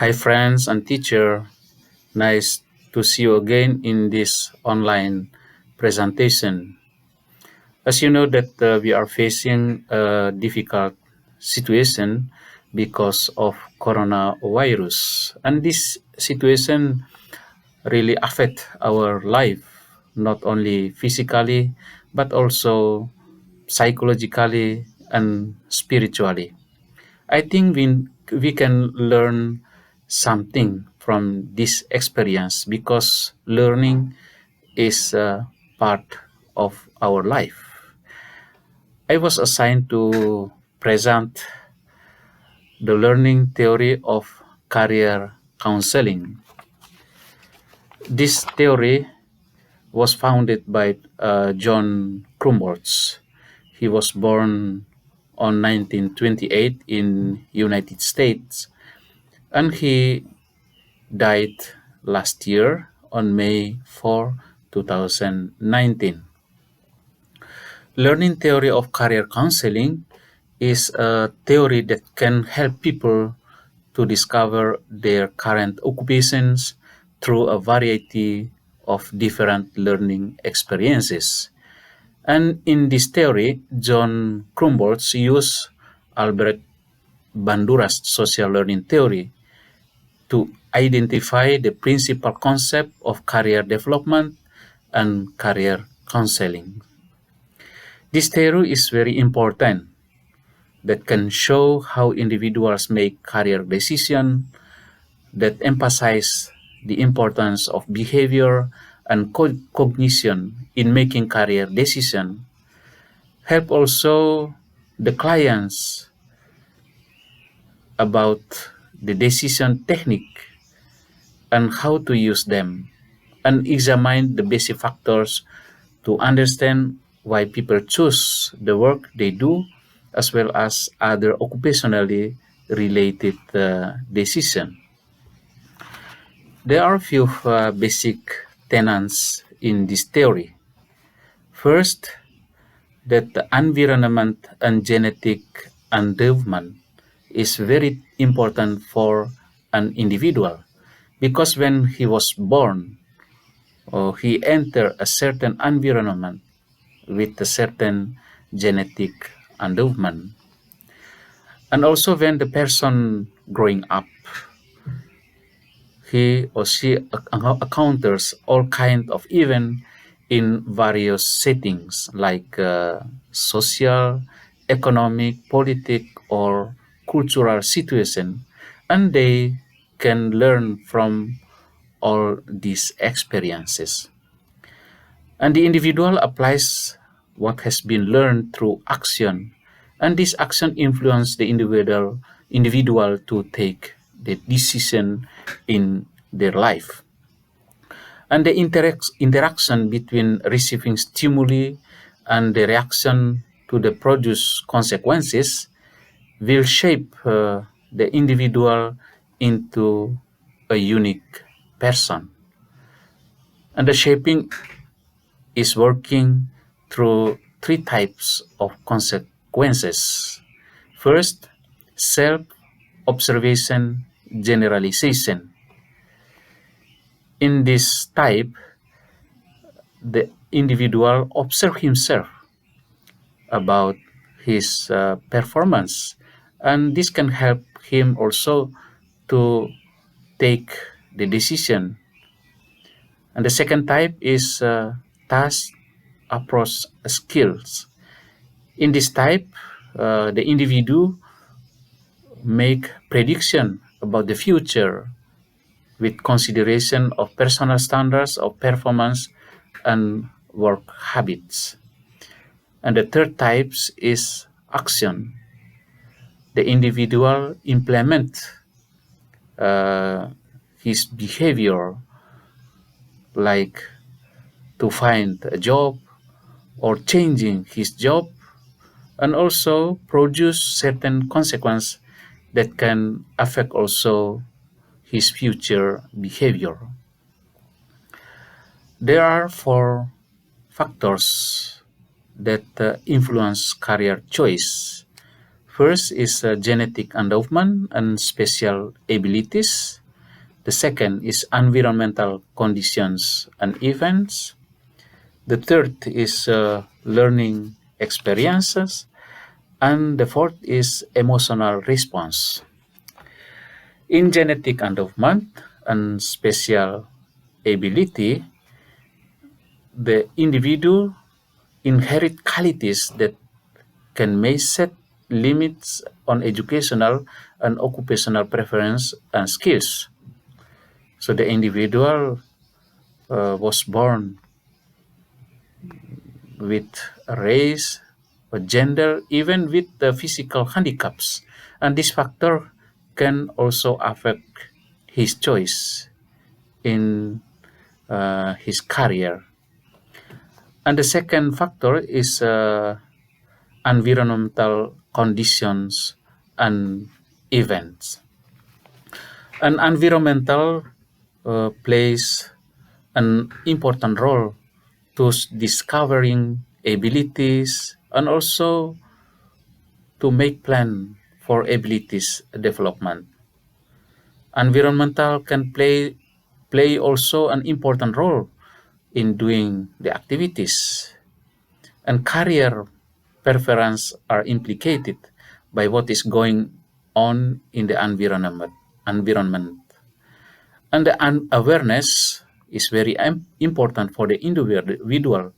Hi, friends and teacher. Nice to see you again in this online presentation. As you know that we are facing a difficult situation because of coronavirus, and this situation really affect our life, not only physically but also psychologically and spiritually. I think we can learn something from this experience because learning is a part of our life. I was assigned to present the learning theory of career counseling. This theory was founded by John Crumholtz. He was born on 1928 in United States, and he died last year on May 4, 2019. Learning theory of career counseling is a theory that can help people to discover their current occupations through a variety of different learning experiences. And in this theory, John Crumholtz used Albert Bandura's social learning theory to identify the principal concept of career development and career counseling. This theory is very important that can show how individuals make career decisions that emphasize the importance of behavior and cognition in making career decisions. Help also the clients about the decision technique and how to use them, and examine the basic factors to understand why people choose the work they do, as well as other occupationally related decisions. There are a few basic tenets in this theory. First, that the environment and genetic endowment is very important for an individual, because when he was born, he entered a certain environment with a certain genetic endowment. And also when the person growing up, he or she encounters all kind of events in various settings like social, economic, politic, or cultural situation, and they can learn from all these experiences. And the individual applies what has been learned through action, and this action influence the individual to take the decision in their life. And the interaction between receiving stimuli and the reaction to the produce consequences will shape the individual into a unique person. And the shaping is working through three types of consequences. First, self observation generalization. In this type, the individual observe himself about his performance, and this can help him also to take the decision. And the second type is task approach skills. In this type, the individual make prediction about the future with consideration of personal standards of performance and work habits. And the third type is action. The individual implement uh, his behavior, like to find a job or changing his job, and also produce certain consequence that can affect also his future behavior. There are four factors that influence career choice. First is genetic endowment and special abilities. The second is environmental conditions and events. The third is learning experiences. And the fourth is emotional response. In genetic endowment and special ability, the individual inherit qualities that may set limits on educational and occupational preference and skills. So the individual was born with a race, a gender, even with the physical handicaps. And this factor can also affect his choice in his career. And the second factor is environmental conditions and events. And environmental plays an important role to discovering abilities and also to make plan for abilities development. Environmental can play also an important role in doing the activities, and career preference are implicated by what is going on in the environment. And the awareness is very important for the individual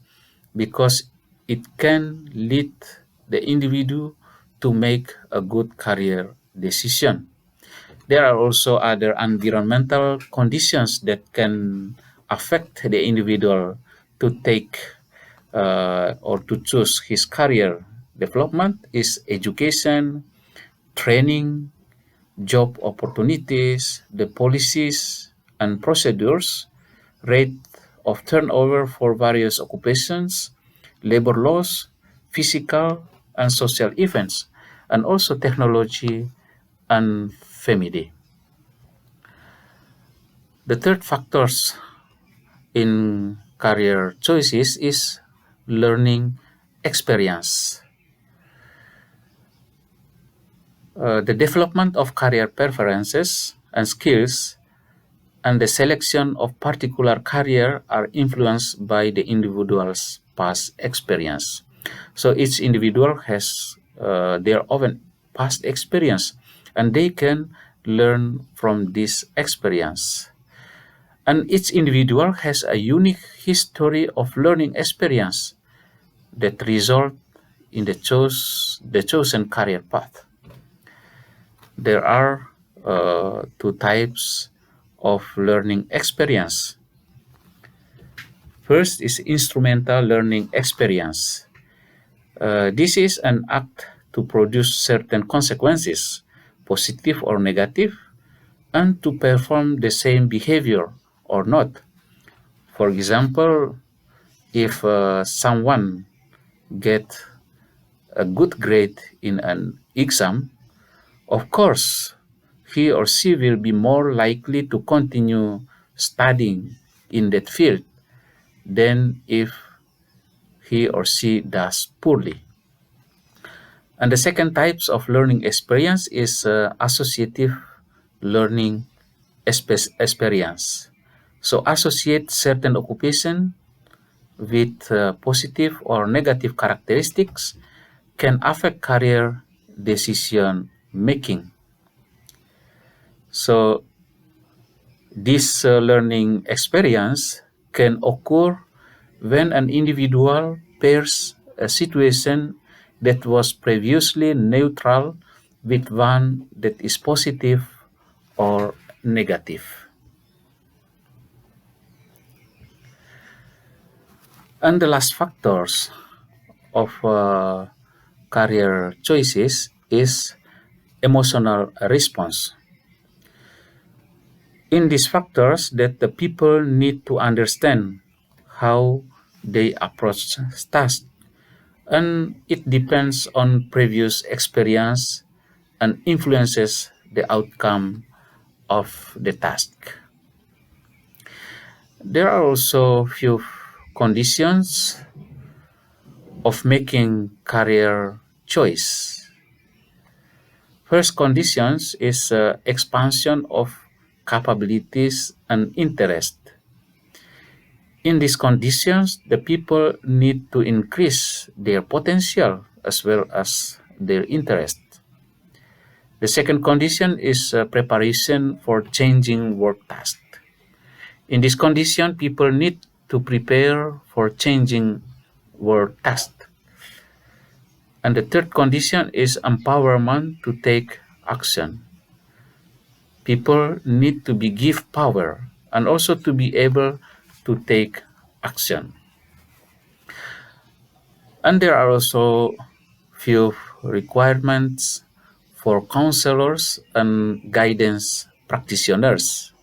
because it can lead the individual to make a good career decision. There are also other environmental conditions that can affect the individual to take or to choose his career development is education, training, job opportunities, the policies and procedures, rate of turnover for various occupations, labor laws, physical and social events, and also technology and family. The third factors in career choices is learning experience. The development of career preferences and skills and the selection of particular career are influenced by the individual's past experience. So each individual has their own past experience and they can learn from this experience. And each individual has a unique history of learning experience that result in the chosen career path. There are two types of learning experience. First is instrumental learning experience. This is an act to produce certain consequences, positive or negative, and to perform the same behavior or not. For example, if someone get a good grade in an exam, of course, he or she will be more likely to continue studying in that field than if he or she does poorly. And the second types of learning experience is associative learning experience. So associate certain occupation with positive or negative characteristics can affect career decision making. So this learning experience can occur when an individual pairs a situation that was previously neutral with one that is positive or negative. And the last factors of career choices is emotional response. In these factors that the people need to understand how they approach tasks, and it depends on previous experience and influences the outcome of the task. There are also few conditions of making career choice. First conditions is expansion of capabilities and interest. In these conditions, the people need to increase their potential as well as their interest. The second condition is preparation for changing work tasks. In this condition, people need to prepare for changing work tasks. And the third condition is empowerment to take action. People need to be give power and also to be able to take action. And there are also few requirements for counselors and guidance practitioners.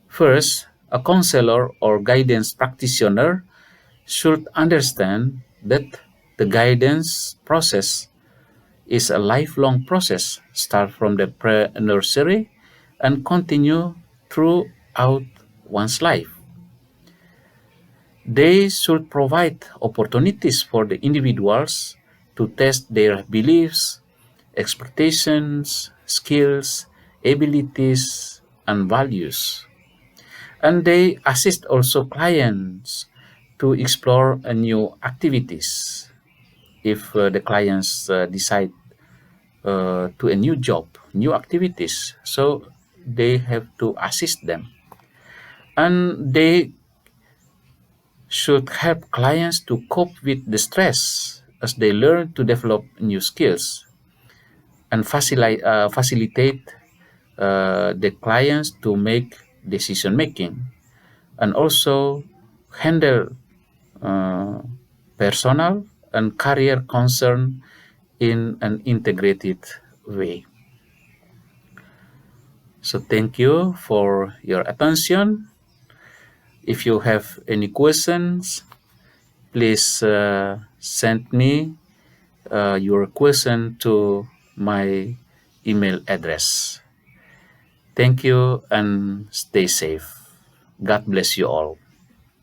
First, a counselor or guidance practitioner should understand that the guidance process is a lifelong process, start from the pre-nursery and continue throughout one's life. They should provide opportunities for the individuals to test their beliefs, expectations, skills, abilities, and values. And they assist also clients to explore new activities if the clients decide to a new job, new activities. So they have to assist them. And they should help clients to cope with the stress as they learn to develop new skills and facilitate the clients to make decision making and also handle uh, personal and career concern in an integrated way. So thank you for your attention. If you have any questions, please send me your question to my email address. Thank you and stay safe. God bless you all.